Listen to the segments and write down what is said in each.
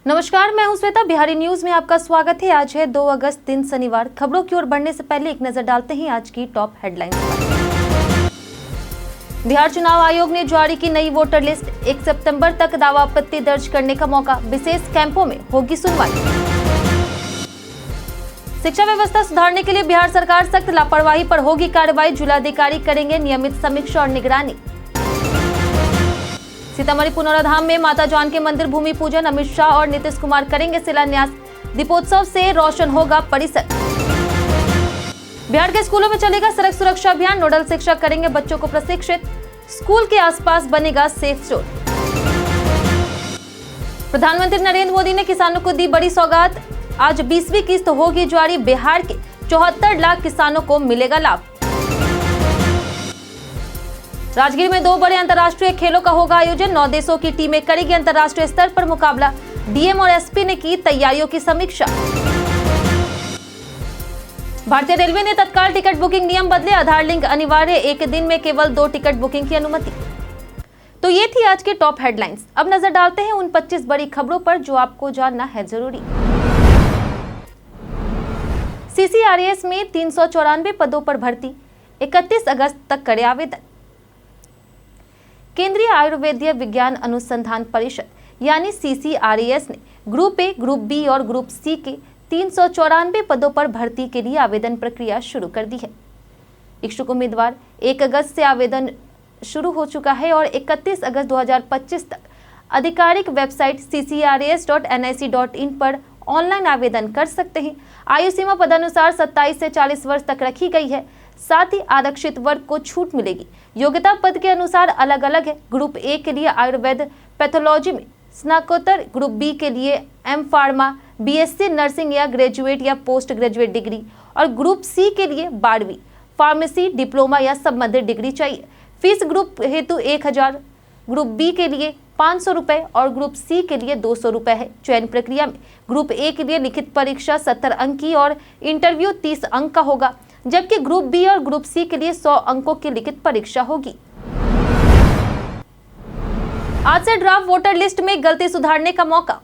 नमस्कार, मैं हूं श्वेता। बिहारी न्यूज में आपका स्वागत है। आज है 2 अगस्त दिन शनिवार। खबरों की ओर बढ़ने से पहले एक नजर डालते हैं आज की टॉप हेडलाइंस पर। बिहार चुनाव आयोग ने जारी की नई वोटर लिस्ट। 1 सितंबर तक दावा आपत्ति दर्ज करने का मौका। विशेष कैंपों में होगी सुनवाई। शिक्षा व्यवस्था सुधारने के लिए बिहार सरकार सख्त, लापरवाही पर होगी कार्रवाई। जिलाधिकारी करेंगे नियमित समीक्षा और निगरानी। सीतामढ़ी पुनौराधाम में माता जानकी मंदिर भूमि पूजन। अमित शाह और नीतीश कुमार करेंगे शिलान्यास। दीपोत्सव से रोशन होगा परिसर। बिहार के स्कूलों में चलेगा सड़क सुरक्षा अभियान। नोडल शिक्षक करेंगे बच्चों को प्रशिक्षित। स्कूल के आसपास बनेगा सेफ जोन। प्रधानमंत्री नरेंद्र मोदी ने किसानों को दी बड़ी सौगात। आज 20वीं किस्त होगी जारी। बिहार के 74 लाख किसानों को मिलेगा लाभ। राजगीर में 2 बड़े अंतर्राष्ट्रीय खेलों का होगा आयोजन। 9 देशों की टीमें करेगी अंतर्राष्ट्रीय स्तर पर मुकाबला। डीएम और एसपी ने की तैयारियों की समीक्षा। भारतीय रेलवे ने तत्काल टिकट बुकिंग नियम बदले। आधार लिंक अनिवार्य। एक दिन में केवल 2 टिकट बुकिंग की अनुमति। तो ये थी आज की टॉप हेडलाइंस। अब नजर डालते हैं उन 25 बड़ी खबरों पर जो आपको जानना है जरूरी। सीसीआरएस में 394 पदों पर भर्ती। 31 अगस्त तक करे आवेदन। केंद्रीय आयुर्वेदीय विज्ञान अनुसंधान परिषद यानी सीसीआरएस ने ग्रुप ए, ग्रुप बी और ग्रुप सी के 394 पदों पर भर्ती के लिए आवेदन प्रक्रिया शुरू कर दी है। इच्छुक उम्मीदवार 1 अगस्त से आवेदन शुरू हो चुका है और 31 अगस्त 2025 तक आधिकारिक वेबसाइट ccrs.nic.in पर ऑनलाइन आवेदन कर सकते हैं। आयु सीमा पदानुसार 27 से 40 वर्ष तक रखी गई है। साथ ही आरक्षित वर्ग को छूट मिलेगी। योग्यता पद के अनुसार अलग अलग है। ग्रुप ए के लिए आयुर्वेद पैथोलॉजी में स्नातकोत्तर, ग्रुप बी के लिए एम फार्मा, बीएससी नर्सिंग या ग्रेजुएट या पोस्ट ग्रेजुएट डिग्री और ग्रुप सी के लिए 12वीं फार्मेसी डिप्लोमा या संबंधित डिग्री चाहिए। फीस ग्रुप हेतु 1000, ग्रुप बी के लिए 500 रुपए और ग्रुप सी के लिए 200 रुपए है। चयन प्रक्रिया में ग्रुप ए के लिए लिखित परीक्षा 70 अंक की और इंटरव्यू 30 अंक का होगा, जबकि ग्रुप बी और ग्रुप सी के लिए 100 अंकों की लिखित परीक्षा होगी। आज से ड्राफ्ट वोटर लिस्ट में गलती सुधारने का मौका।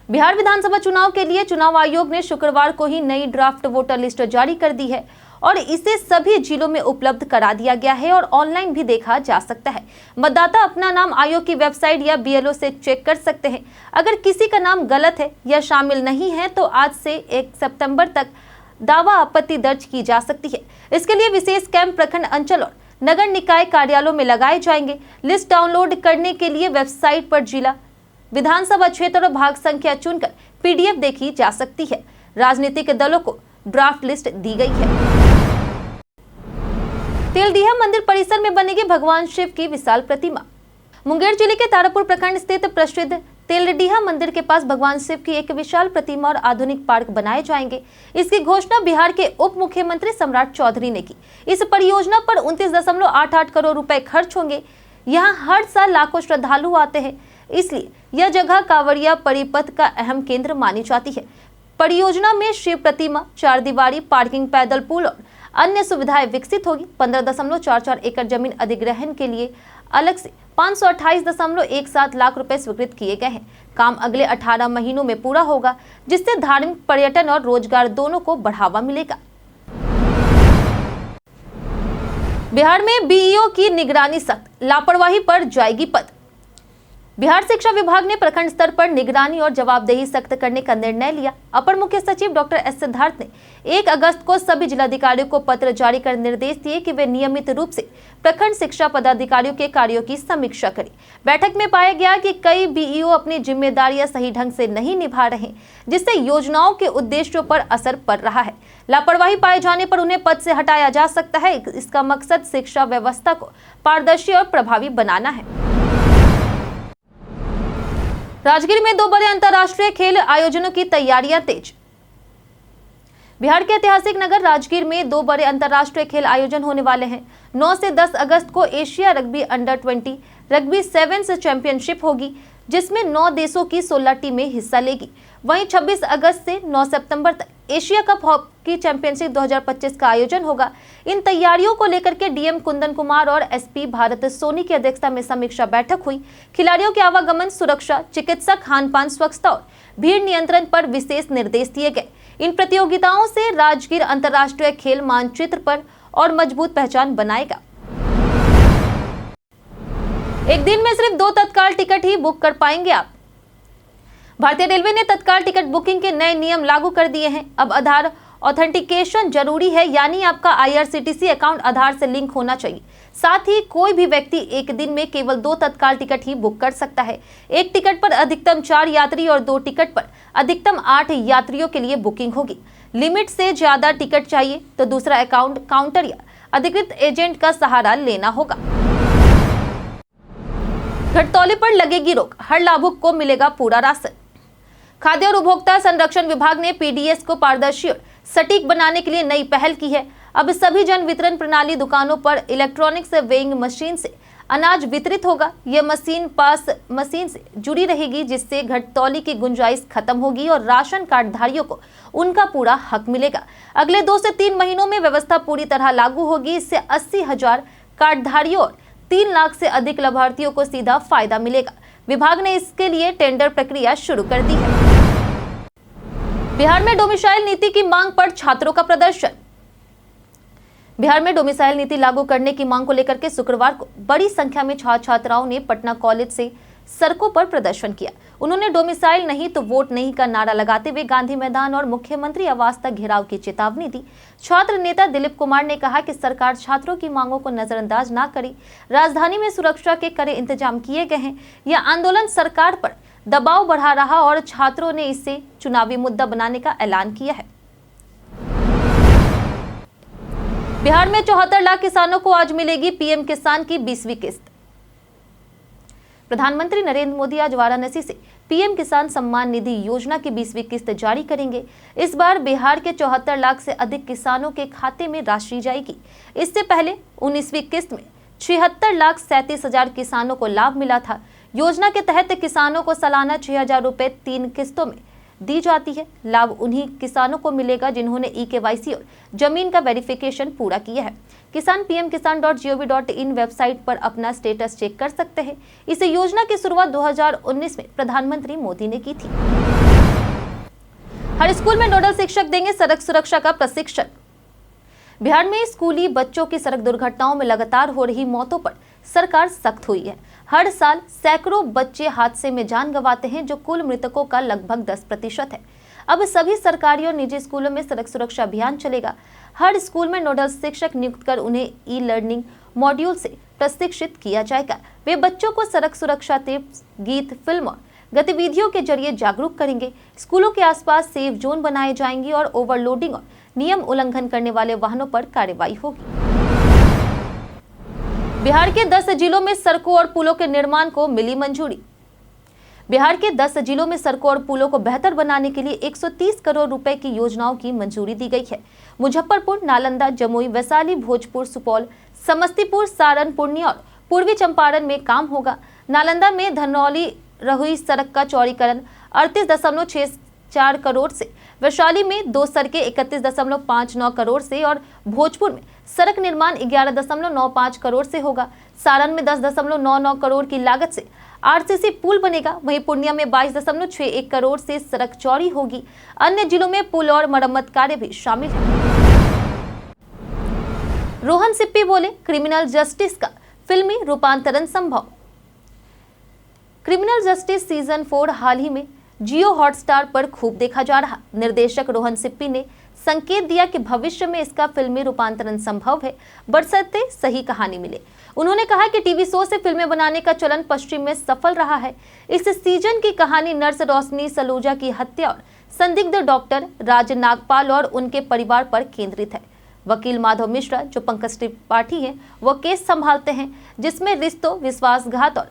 बिहार विधानसभा चुनाव के लिए चुनाव आयोग ने शुक्रवार को ही नई ड्राफ्ट वोटर लिस्ट जारी कर दी है और इसे सभी जिलों में उपलब्ध करा दिया गया है और ऑनलाइन भी देखा जा सकता है। मतदाता अपना नाम आयोग की वेबसाइट या बीएलओ से चेक कर सकते हैं। अगर किसी का नाम गलत है या शामिल नहीं है तो आज से 1 सितंबर तक दावा आपत्ति दर्ज की जा सकती है। इसके लिए विशेष कैंप प्रखंड, अंचल और नगर निकाय कार्यालयों में लगाए जाएंगे। लिस्ट डाउनलोड करने के लिए वेबसाइट पर जिला, विधानसभा क्षेत्र और भाग संख्या चुनकर पीडीएफ देखी जा सकती है। राजनीतिक दलों को ड्राफ्ट लिस्ट दी गई है। तेलडीहा मंदिर परिसर में बनेगी भगवान शिव की विशाल प्रतिमा। मुंगेर जिले के तारापुर प्रखंड स्थित प्रसिद्ध तेलडीहा मंदिर के पास भगवान शिव की एक विशाल प्रतिमा और आधुनिक पार्क बनाए जाएंगे। इसकी घोषणा बिहार के उप मुख्यमंत्री सम्राट चौधरी ने की। इस परियोजना पर 29.88 करोड़ रुपए खर्च होंगे। यहाँ हर साल लाखों श्रद्धालु आते हैं, इसलिए यह जगह कांवड़िया परिपथ का अहम केंद्र मानी जाती है। परियोजना में शिव प्रतिमा, 4 दीवारी, पार्किंग, पैदल पुल और अन्य सुविधाएं विकसित होगी। 15.44 एकड़ जमीन अधिग्रहण के लिए अलग से 528.17 लाख रुपए स्वीकृत किए गए हैं। काम अगले 18 महीनों में पूरा होगा, जिससे धार्मिक, पर्यटन और रोजगार दोनों को बढ़ावा मिलेगा। बिहार में बीईओ की निगरानी सख्त, लापरवाही पर जाएगी पद। बिहार शिक्षा विभाग ने प्रखंड स्तर पर निगरानी और जवाबदेही सख्त करने का निर्णय लिया। अपर मुख्य सचिव डॉक्टर एस सिद्धार्थ ने 1 अगस्त को सभी जिलाधिकारियों को पत्र जारी कर निर्देश दिए कि वे नियमित रूप से प्रखंड शिक्षा पदाधिकारियों के कार्यों की समीक्षा करें। बैठक में पाया गया कि कई बीईओ अपनी जिम्मेदारियां सही ढंग से नहीं निभा रहे, जिससे योजनाओं के उद्देश्यों पर असर पड़ रहा है। लापरवाही पाए जाने पर उन्हें पद से हटाया जा सकता है। इसका मकसद शिक्षा व्यवस्था को पारदर्शी और प्रभावी बनाना है। राजगीर में 2 बड़े अंतर्राष्ट्रीय खेल आयोजनों की तैयारियां तेज। बिहार के ऐतिहासिक नगर राजगीर में 2 बड़े अंतर्राष्ट्रीय खेल आयोजन होने वाले हैं। 9 से 10 अगस्त को Asia rugby under 20 rugby 7 championship होगी, जिसमें 9 देशों की 16 टीमें हिस्सा लेगी। वहीं 26 अगस्त से 9 सितंबर तक एशिया कप हॉकी चैंपियनशिप 2025 का आयोजन होगा। इन तैयारियों को लेकर के डीएम कुंदन कुमार और एसपी भारत सोनी की अध्यक्षता में समीक्षा बैठक हुई। खिलाड़ियों के आवागमन, सुरक्षा, चिकित्सा, खान-पान, स्वच्छता और भीड़ नियंत्रण पर विशेष निर्देश दिए गए। इन प्रतियोगिताओं से राजगीर अंतर्राष्ट्रीय खेल मानचित्र पर और मजबूत पहचान बनाएगा। एक दिन में सिर्फ 2 तत्काल टिकट ही बुक कर पाएंगे आप। भारतीय रेलवे ने तत्काल टिकट बुकिंग के नए नियम लागू कर दिए हैं। अब आधार ऑथेंटिकेशन जरूरी है, यानी आपका आईआरसीटीसी अकाउंट आधार से लिंक होना चाहिए। साथ ही कोई भी व्यक्ति एक दिन में केवल 2 तत्काल टिकट ही बुक कर सकता है। एक टिकट पर अधिकतम 4 यात्री और 2 टिकट पर अधिकतम 8 यात्रियों के लिए बुकिंग होगी। लिमिट से ज्यादा टिकट चाहिए तो दूसरा अकाउंट, काउंटर या अधिकृत एजेंट का सहारा लेना होगा। घटतौली पर लगेगी रोक, हर लाभुक को मिलेगा पूरा राशन। खाद्य और उपभोक्ता संरक्षण विभाग ने पीडीएस को पारदर्शी और सटीक बनाने के लिए नई पहल की है। अब सभी जन वितरण प्रणाली दुकानों पर इलेक्ट्रॉनिक्स वेइंग मशीन से अनाज वितरित होगा। यह मशीन पास मशीन से जुड़ी रहेगी, जिससे घटतौली की गुंजाइश खत्म होगी और राशन कार्डधारियों को उनका पूरा हक मिलेगा। अगले 2 से 3 महीनों में व्यवस्था पूरी तरह लागू होगी। इससे 80,000 कार्डधारियों और 3 लाख से अधिक लाभार्थियों को सीधा फायदा मिलेगा। विभाग ने इसके लिए टेंडर प्रक्रिया शुरू कर दी है। बिहार में डोमिसाइल नीति की मांग पर छात्रों का प्रदर्शन। बिहार में डोमिसाइल नीति लागू करने की मांग को लेकर के शुक्रवार को बड़ी संख्या में छात्र छात्राओं ने पटना कॉलेज से सड़कों पर प्रदर्शन किया। उन्होंने डोमिसाइल नहीं तो वोट नहीं का नारा लगाते हुए गांधी मैदान और मुख्यमंत्री आवास तक घेराव की चेतावनी दी। छात्र नेता दिलीप कुमार ने कहा कि सरकार छात्रों की मांगों को नजरअंदाज न करे। राजधानी में सुरक्षा के कड़े इंतजाम किए गए हैं। यह आंदोलन सरकार पर दबाव बढ़ा रहा और छात्रों ने इसे चुनावी मुद्दा बनाने का ऐलान किया है। बिहार में 74 लाख किसानों को आज मिलेगी पीएम किसान की 20वीं किस्त। प्रधानमंत्री नरेंद्र मोदी आज वाराणसी से पीएम किसान सम्मान निधि योजना की 20वीं किस्त जारी करेंगे। इस बार बिहार के 74 लाख से अधिक किसानों के खाते में राशि जाएगी। इससे पहले 19वीं किस्त में 76,37,000 किसानों को लाभ मिला था। योजना के तहत किसानों को सालाना 6,000 रुपए 3 किस्तों में दी जाती है। लाभ उन्हीं किसानों को मिलेगा जिन्होंने ई-केवाईसी और जमीन का वेरिफिकेशन पूरा किया है। किसान pmkisan.gov.in वेबसाइट पर अपना स्टेटस चेक कर सकते हैं। इस योजना की शुरुआत 2019 में प्रधानमंत्री मोदी ने की थी। हर स्कूल में नोडल शिक्षक देंगे सड़क सुरक्षा का प्रशिक्षण। बिहार में स्कूली बच्चों की सड़क दुर्घटनाओं में लगातार हो रही मौतों पर सरकार सख्त हुई है। हर साल सैकड़ों बच्चे हादसे में जान गंवाते हैं, जो कुल मृतकों का लगभग 10% है। अब सभी सरकारी और निजी स्कूलों में सड़क सुरक्षा अभियान चलेगा। हर स्कूल में नोडल शिक्षक नियुक्त कर उन्हें ई लर्निंग मॉड्यूल से प्रशिक्षित किया जाएगा। वे बच्चों को सड़क सुरक्षा टिप्स, गीत, फिल्म और गतिविधियों के जरिए जागरूक करेंगे। स्कूलों के आसपास सेफ जोन बनाए जाएंगे और ओवरलोडिंग और नियम उल्लंघन करने वाले वाहनों पर कार्रवाई होगी। बिहार के 10 जिलों में सड़कों और पुलों के निर्माण को मिली मंजूरी। बिहार के 10 जिलों में सड़कों और पुलों को बेहतर बनाने के लिए 130 करोड़ रुपए की योजनाओं की मंजूरी दी गई है। मुजफ्फरपुर, नालंदा, जमुई, वैशाली, भोजपुर, सुपौल, समस्तीपुर, सारण, पूर्णिया और पूर्वी चंपारण में काम होगा। नालंदा में धनौली रहुई सड़क का चौड़ीकरण 38.64 करोड़ से, वैशाली में 2 सड़कें 31.59 करोड़ से और भोजपुर में सड़क निर्माण 11.95 करोड़ से होगा। सारण में 10.99 करोड़ की लागत से आरसीसी पुल बनेगा। वहीं पूर्णिया में 22.61 करोड़ से सड़क चौड़ी होगी। अन्य जिलों में पुल और मरम्मत कार्य भी शामिल है। रोहन सिप्पी बोले, क्रिमिनल जस्टिस का फिल्मी रूपांतरण संभव। क्रिमिनल जस्टिस सीजन 4 हाल ही में जियो हॉटस्टार पर खूब देखा जा रहा। निर्देशक रोहन सिप्पी ने संकेत दिया कि भविष्य में इसका फिल्मी रूपांतरण संभव है, बशर्ते सही कहानी मिले। उन्होंने कहा कि टीवी शो से फिल्में बनाने का चलन पश्चिम में सफल रहा है। इस सीजन की कहानी नर्स रोशनी सलूजा की हत्या और संदिग्ध डॉक्टर राज नागपाल और उनके परिवार पर केंद्रित है। वकील माधव मिश्रा, जो पंकज त्रिपाठी हैं, वो केस संभालते हैं, जिसमें रिश्तों, विश्वासघात और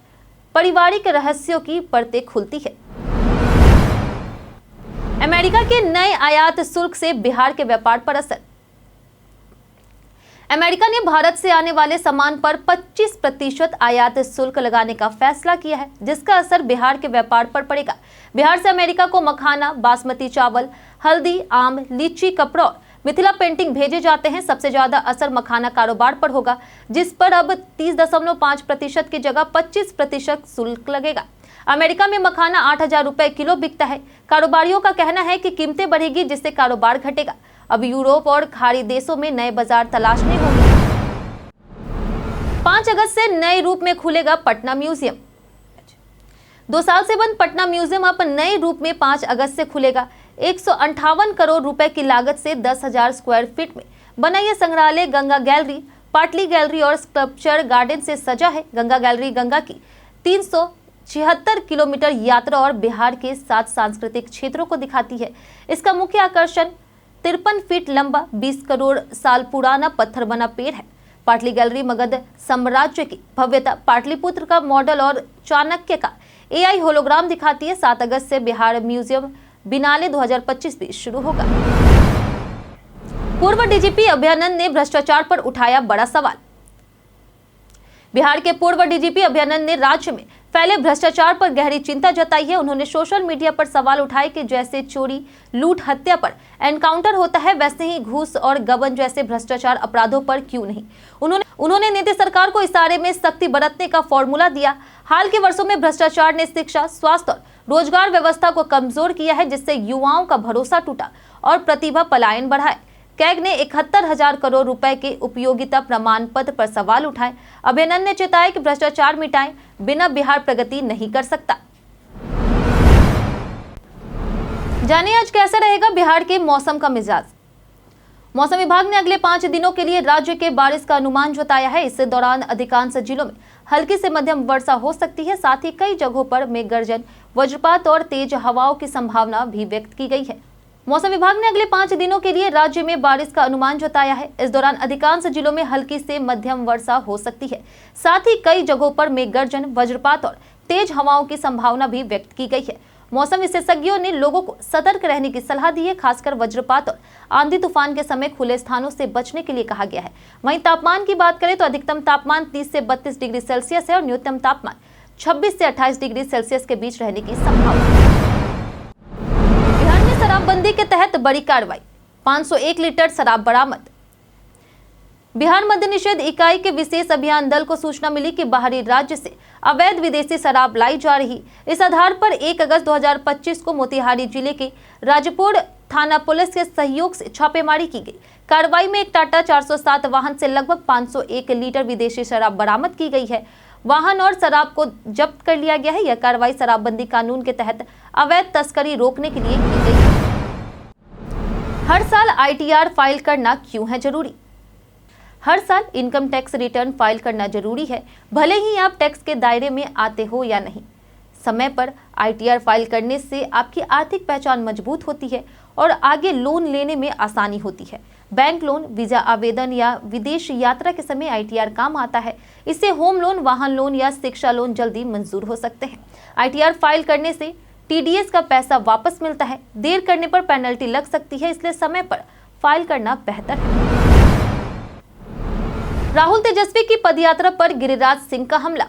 पारिवारिक रहस्यों की परतें खुलती है। अमेरिका के नए आयात शुल्क से बिहार के व्यापार पर असर। अमेरिका ने भारत से आने वाले सामान पर 25% आयात शुल्क लगाने का फैसला किया है, जिसका असर बिहार के व्यापार पर पड़ेगा। बिहार से अमेरिका को मखाना, बासमती चावल, हल्दी, आम, लीची, कपड़ा और मिथिला पेंटिंग भेजे जाते हैं। सबसे ज्यादा असर मखाना कारोबार पर होगा, जिस पर अब 30.5% की जगह 25% शुल्क लगेगा। अमेरिका में मखाना 8,000 रुपए किलो बिकता है। कारोबारियों का कहना है कि कीमतें बढ़ेगी, जिससे कारोबार घटेगा। अब यूरोप और खाड़ी देशों में नए बाजार तलाशने होंगे। 5 अगस्त से नए रूप में खुलेगा पटना म्यूजियम। 2 साल से बंद पटना म्यूजियम अब नए रूप में 5 अगस्त से खुलेगा। 158 करोड़ रुपए की लागत से 10,000 स्क्वायर फीट में बना यह संग्रहालय गंगा गैलरी, पाटली गैलरी और स्कल्पचर गार्डन से सजा है। गंगा गैलरी गंगा की 376 किलोमीटर यात्रा और बिहार के 7 सांस्कृतिक क्षेत्रों को दिखाती है। इसका मुख्य आकर्षण 53 फीट लंबा 20 करोड़ साल पुराना पत्थर बना पेड़ है। पाटली गैलरी मगध साम्राज्य की भव्यता, पाटलिपुत्र का मॉडल और चाणक्य का AI होलोग्राम दिखाती है। 7 अगस्त से बिहार म्यूजियम बिनाले 2025 भी शुरू होगा। पूर्व DGP अभयानंद ने भ्रष्टाचार पर उठाया बड़ा सवाल। बिहार के पूर्व DGP अभयानंद ने राज्य में फैले भ्रष्टाचार पर गहरी चिंता जताई है। उन्होंने सोशल मीडिया पर सवाल उठाए कि जैसे चोरी, लूट, हत्या पर एनकाउंटर होता है, वैसे ही घूस और गबन जैसे भ्रष्टाचार अपराधों पर क्यों नहीं। उन्होंने नीति सरकार को इशारे में सख्ती बरतने का फॉर्मूला दिया। हाल के वर्षों में भ्रष्टाचार ने शिक्षा, स्वास्थ्य और रोजगार व्यवस्था को कमजोर किया है, जिससे युवाओं का भरोसा टूटा और प्रतिभा पलायन बढ़ा है। कैग ने 71,000 करोड़ रुपए के उपयोगिता प्रमाण पत्र पर सवाल उठाए। अभयानंद ने चेताया कि भ्रष्टाचार मिटाए बिना बिहार प्रगति नहीं कर सकता। जानिए आज कैसा रहेगा बिहार के मौसम का मिजाज। मौसम विभाग ने अगले 5 दिनों के लिए राज्य के बारिश का अनुमान जताया है। इस दौरान अधिकांश जिलों में हल्की से मध्यम वर्षा हो सकती है। साथ ही कई जगहों पर मेघ गर्जन, वज्रपात और तेज हवाओं की संभावना भी व्यक्त की गई है। मौसम विभाग ने अगले 5 दिनों के लिए राज्य में बारिश का अनुमान जताया है। इस दौरान अधिकांश जिलों में हल्की से मध्यम वर्षा हो सकती है। साथ ही कई जगहों पर मेघ गर्जन, वज्रपात और तेज हवाओं की संभावना भी व्यक्त की गई है। मौसम विशेषज्ञों ने लोगों को सतर्क रहने की सलाह दी है। खासकर वज्रपात और आंधी तूफान के समय खुले स्थानों से बचने के लिए कहा गया है। वहीं तापमान की बात करें तो अधिकतम तापमान 30 से 32 डिग्री सेल्सियस है और न्यूनतम तापमान 26 से 28 डिग्री सेल्सियस के बीच रहने की संभावना है। बिहार में शराबबंदी के तहत बड़ी कार्रवाई, 501 लीटर शराब बरामद। बिहार मद्य निषेध इकाई के विशेष अभियान दल को सूचना मिली कि बाहरी राज्य से अवैध विदेशी शराब लाई जा रही। इस आधार पर 1 अगस्त 2025 को मोतिहारी जिले के राजपुर थाना पुलिस के सहयोग से छापेमारी की गई। कार्रवाई में एक टाटा 407 वाहन से लगभग 501 लीटर विदेशी शराब बरामद की गई है। वाहन और शराब को जब्त कर लिया गया है। यह कार्रवाई शराबबंदी कानून के तहत अवैध तस्करी रोकने के लिए की गई है। हर साल ITR फाइल करना क्यों है जरूरी। हर साल इनकम टैक्स रिटर्न फाइल करना जरूरी है, भले ही आप टैक्स के दायरे में आते हो या नहीं। समय पर ITR फाइल करने से आपकी आर्थिक पहचान मजबूत होती है और आगे लोन लेने में आसानी होती है। बैंक लोन, वीजा आवेदन या विदेश यात्रा के समय ITR काम आता है। इससे होम लोन, वाहन लोन या शिक्षा लोन जल्दी मंजूर हो सकते हैं। ITR फाइल करने से TDS का पैसा वापस मिलता है। देर करने पर पेनल्टी लग सकती है, इसलिए समय पर फाइल करना बेहतर है। राहुल तेजस्वी की पदयात्रा पर गिरिराज सिंह का हमला।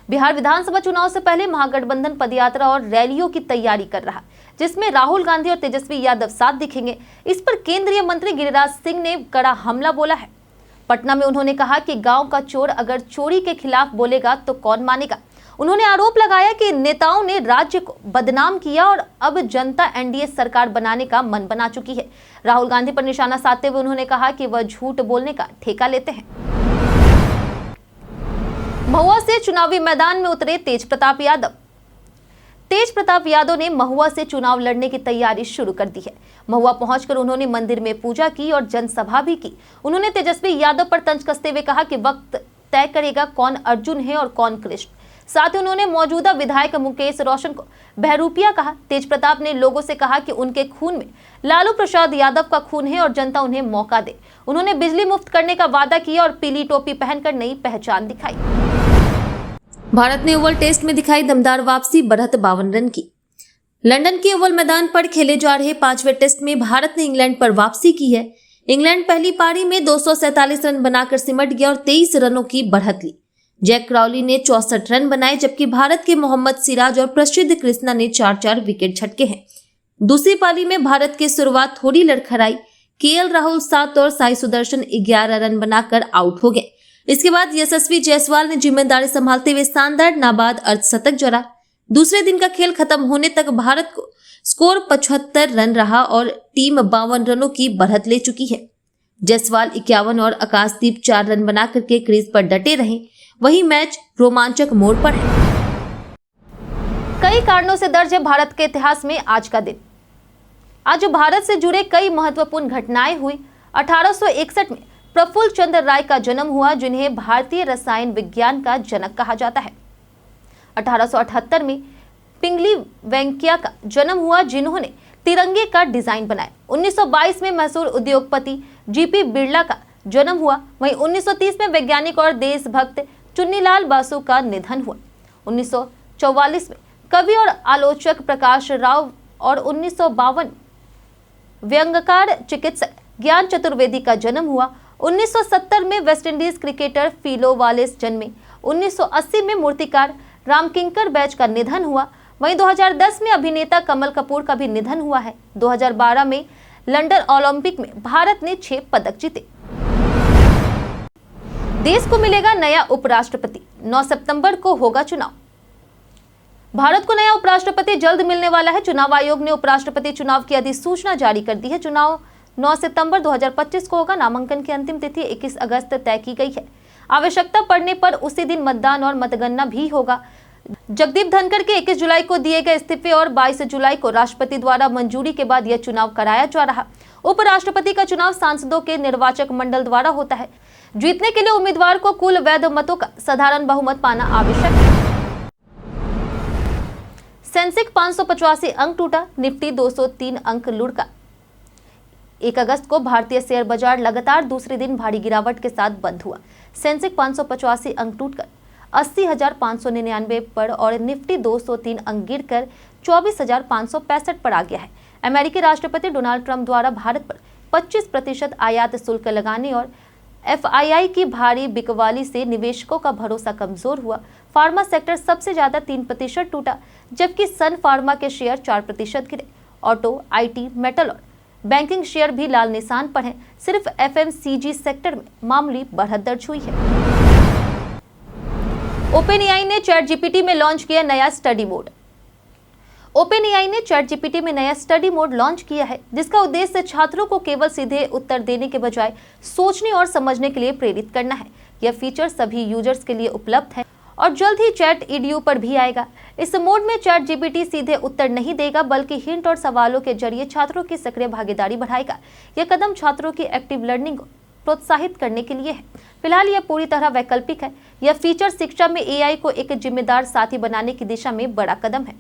बिहार विधानसभा चुनाव से पहले महागठबंधन पदयात्रा और रैलियों की तैयारी कर रहा, जिसमें राहुल गांधी और तेजस्वी यादव साथ दिखेंगे। इस पर केंद्रीय मंत्री गिरिराज सिंह ने कड़ा हमला बोला है। पटना में उन्होंने कहा कि गांव का चोर अगर चोरी के खिलाफ बोलेगा तो कौन मानेगा। उन्होंने आरोप लगाया कि नेताओं ने राज्य को बदनाम किया और अब जनता NDA सरकार बनाने का मन बना चुकी है। राहुल गांधी पर निशाना साधते हुए उन्होंने कहा कि वह झूठ बोलने का ठेका लेते हैं। महुआ से चुनावी मैदान में उतरे तेज प्रताप यादव। तेज प्रताप यादव ने महुआ से चुनाव लड़ने की तैयारी शुरू कर दी है। महुआ पहुंचकर उन्होंने मंदिर में पूजा की और जनसभा भी की। उन्होंने तेजस्वी यादव पर तंज कसते हुए कहा कि वक्त तय करेगा कौन अर्जुन है और कौन कृष्ण। साथ ही उन्होंने मौजूदा विधायक मुकेश रोशन को बहरूपिया कहा। तेज प्रताप ने लोगों से कहा कि उनके खून में लालू प्रसाद यादव का खून है और जनता उन्हें मौका दे। उन्होंने बिजली मुफ्त करने का वादा किया और पीली टोपी पहनकर नई पहचान दिखाई। भारत ने ओवल टेस्ट में दिखाई दमदार वापसी, बढ़त 52 रन की। लंदन के ओवल मैदान पर खेले जा रहे 5वें टेस्ट में भारत ने इंग्लैंड पर वापसी की है। इंग्लैंड पहली पारी में 247 रन बनाकर सिमट गया और 23 रनों की बढ़त ली। जैक क्राउली ने 64 रन बनाए, जबकि भारत के मोहम्मद सिराज और प्रसिद्ध कृष्णा ने 4-4 विकेट झटके हैं। दूसरी पारी में भारत की शुरुआत थोड़ी लड़खड़ाई। केएल राहुल 7 और साई सुदर्शन 11 रन बनाकर आउट हो गए। इसके बाद यशस्वी जायसवाल ने जिम्मेदारी संभालते हुए शानदार नाबाद अर्धशतक जड़ा। दूसरे दिन का खेल खत्म होने तक भारत को स्कोर 75 रन रहा और टीम 52 रनों की बढ़त ले चुकी है। जायसवाल 51 और आकाशदीप 4 रन बना करके क्रीज पर डटे रहे। वही मैच रोमांचक मोड़ पर है। कई कारणों से दर्ज है भारत के इतिहास में आज का दिन। आज भारत से जुड़े कई महत्वपूर्ण घटनाएं हुई। 1861 में प्रफुल्ल चंद्र राय का जन्म हुआ, जिन्हें भारतीय रसायन विज्ञान का जनक कहा जाता है। 1878 में पिंगली वेंकैया का जन्म हुआ, जिन्होंने तिरंगे का डिजाइन बनाया। 1922 में मशहूर उद्योगपति जीपी बिरला का जन्म हुआ। वहीं 1930 में वैज्ञानिक और देशभक्त चुन्नीलाल बासु का निधन हुआ। 1944 में कवि और आलोचक प्रकाश राव और 1952 व्यंग्यकार चिकित्सक ज्ञान चतुर्वेदी का जन्म हुआ। 1970 में वेस्टइंडीज क्रिकेटर फिलो वालेस जन्मे। 1980 में मूर्तिकार रामकिंकर बैज का निधन हुआ। वहीं 2010 में अभिनेता कमल कपूर का भी निधन हुआ है। 2012 में लंदन ओलंपिक में भारत ने 6 पदक जीते। देश को मिलेगा नया उपराष्ट्रपति, 9 सितंबर को होगा चुनाव। भारत को नया उपराष्ट्रपति जल्द मिलने वाला है। चुनाव आयोग ने उपराष्ट्रपति चुनाव की अधिसूचना जारी कर दी है। चुनाव 9 सितंबर 2025 को होगा। नामांकन की अंतिम तिथि 21 अगस्त तय की गई है। आवश्यकता पड़ने पर उसी दिन मतदान और मतगणना भी होगा। जगदीप धनखड़ के 21 जुलाई को दिए गए इस्तीफे और 22 जुलाई को राष्ट्रपति द्वारा मंजूरी के बाद यह चुनाव कराया जा रहा। उपराष्ट्रपति का चुनाव सांसदों के निर्वाचक मंडल द्वारा होता है। जीतने के लिए उम्मीदवार को कुल वैध मतों का साधारण बहुमत पाना आवश्यक है। सेंसेक्स 585 अंक टूटा, निफ्टी 203 अंक लुढ़का। 1 अगस्त को भारतीय शेयर बाजार लगातार दूसरे दिन भारी गिरावट के साथ बंद हुआ। सेंसेक्स 585 अंक टूटकर 80,599 पर और निफ्टी 203 अंक गिरकर 24,565 पर आ गया है। अमेरिकी राष्ट्रपति डोनाल्ड ट्रंप द्वारा भारत पर 25% आयात शुल्क लगाने और एफआईआई की भारी बिकवाली से निवेशकों का भरोसा कमजोर हुआ। फार्मा सेक्टर सबसे ज्यादा 3% टूटा, जबकि सन फार्मा के शेयर 4% गिरे। ऑटो, आईटी, मेटल और बैंकिंग शेयर भी लाल निशान पर हैं। सिर्फ एफएमसीजी सेक्टर में मामूली बढ़त दर्ज हुई है। ओपनएआई ने चैट जीपीटी में लॉन्च किया नया स्टडी मोड। ओपनएआई ने चैट जीपीटी में नया स्टडी मोड लॉन्च किया है, जिसका उद्देश्य छात्रों को केवल सीधे उत्तर देने के बजाय सोचने और समझने के लिए प्रेरित करना है। यह फीचर सभी यूजर्स के लिए उपलब्ध है और जल्द ही चैट ईडीयू पर भी आएगा। इस मोड में चैट जीपीटी सीधे उत्तर नहीं देगा, बल्कि हिंट और सवालों के जरिए छात्रों की सक्रिय भागीदारी बढ़ाएगा। यह कदम छात्रों की एक्टिव लर्निंग को प्रोत्साहित करने के लिए है। फिलहाल यह पूरी तरह वैकल्पिक है। यह फीचर शिक्षा में एआई को एक जिम्मेदार साथी बनाने की दिशा में बड़ा कदम है।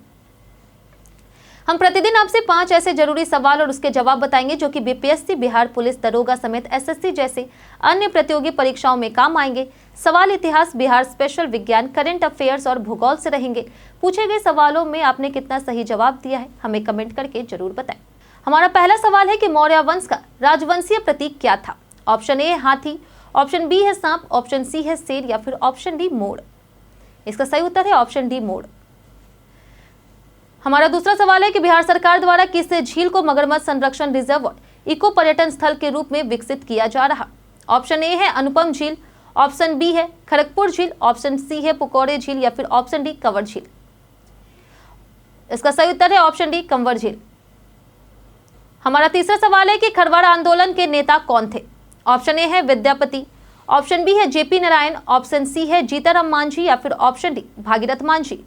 हम प्रतिदिन आपसे 5 ऐसे जरूरी सवाल और उसके जवाब बताएंगे जो कि बीपीएससी, बिहार पुलिस दरोगा समेत एसएससी जैसे अन्य प्रतियोगी परीक्षाओं में काम आएंगे। सवाल इतिहास, बिहार स्पेशल, विज्ञान, करंट अफेयर्स और भूगोल से रहेंगे। पूछे गए सवालों में आपने कितना सही जवाब दिया है, हमें कमेंट करके जरूर बताएं। हमारा पहला सवाल है कि मौर्य वंश का राजवंशीय प्रतीक क्या था? ऑप्शन ए हाथी, ऑप्शन बी है सांप, ऑप्शन सी है शेर या फिर ऑप्शन डी मोर। इसका सही उत्तर है ऑप्शन डी मोर। हमारा दूसरा सवाल है कि बिहार सरकार द्वारा किस झील को मगरमच्छ संरक्षण रिजर्व और इको पर्यटन स्थल के रूप में विकसित किया जा रहा? ऑप्शन ए है अनुपम झील, ऑप्शन बी है खड़गपुर झील, ऑप्शन सी है पुकौड़े झील या फिर ऑप्शन डी कंवर झील। इसका सही उत्तर है ऑप्शन डी कंवर झील। हमारा तीसरा सवाल है कि खरवाड़ा आंदोलन के नेता कौन थे? ऑप्शन ए है विद्यापति, ऑप्शन बी है जेपी नारायण, ऑप्शन सी है जीताराम मांझी या फिर ऑप्शन डी भागीरथ मांझी।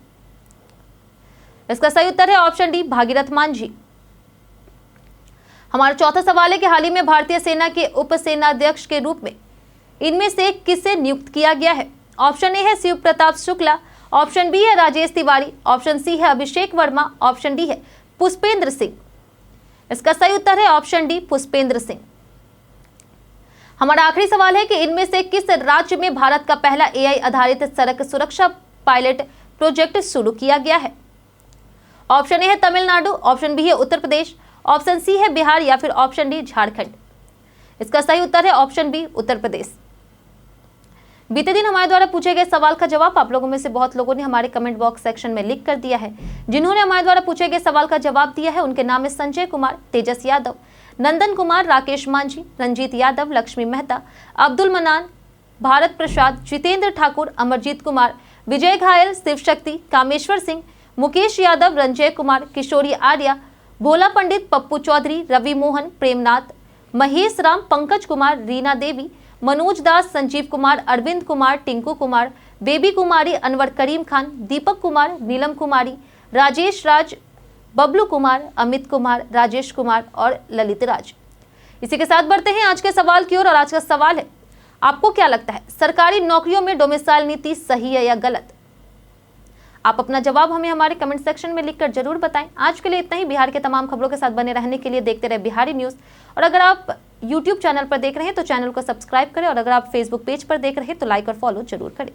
इसका सही उत्तर है ऑप्शन डी भागीरथ मांझी। हमारा चौथा सवाल है कि हाल ही में भारतीय सेना के उप सेनाध्यक्ष के रूप में इनमें से किसे नियुक्त किया गया है? ऑप्शन ए है शिव प्रताप शुक्ला, ऑप्शन बी है राजेश तिवारी, ऑप्शन सी है अभिषेक वर्मा, ऑप्शन डी है पुष्पेंद्र सिंह। इसका सही उत्तर है ऑप्शन डी पुष्पेंद्र सिंह। हमारा आखिरी सवाल है कि इनमें से किस राज्य में भारत का पहला एआई आधारित सड़क सुरक्षा पायलट प्रोजेक्ट शुरू किया गया है? ऑप्शन ए है तमिलनाडु, ऑप्शन बी है उत्तर प्रदेश, ऑप्शन सी है बिहार या फिर ऑप्शन डी झारखंड। इसका सही उत्तर है ऑप्शन बी, उत्तर प्रदेश। बीते दिन हमारे द्वारा पूछे गए सवाल का जवाब आप लोगों में से बहुत लोगों ने हमारे कमेंट बॉक्स सेक्शन में लिख कर दिया है। जिन्होंने हमारे द्वारा पूछे गए सवाल का जवाब दिया है उनके नाम है संजय कुमार, तेजस यादव, नंदन कुमार, राकेश मांझी, रंजीत यादव, लक्ष्मी मेहता, अब्दुल मनान, भारत प्रसाद, जितेंद्र ठाकुर, अमरजीत कुमार, विजय घायल, शिव शक्ति, कामेश्वर सिंह, मुकेश यादव, रंजय कुमार, किशोरी आर्या, भोला पंडित, पप्पू चौधरी, रवि मोहन, प्रेमनाथ, महेश राम, पंकज कुमार, रीना देवी, मनोज दास, संजीव कुमार, अरविंद कुमार, टिंकू कुमार, बेबी कुमारी, अनवर करीम खान, दीपक कुमार, नीलम कुमारी, राजेश राज, बबलू कुमार, अमित कुमार, राजेश कुमार और ललित राज। इसी के साथ बढ़ते हैं आज के सवाल की ओर और आज का सवाल है, आपको क्या लगता है सरकारी नौकरियों में डोमिसाइल नीति सही है या गलत? आप अपना जवाब हमें हमारे कमेंट सेक्शन में लिखकर जरूर बताएं। आज के लिए इतना ही। बिहार के तमाम खबरों के साथ बने रहने के लिए देखते रहे बिहारी न्यूज़। और अगर आप YouTube चैनल पर देख रहे हैं तो चैनल को सब्सक्राइब करें और अगर आप Facebook पेज पर देख रहे हैं तो लाइक और फॉलो जरूर करें।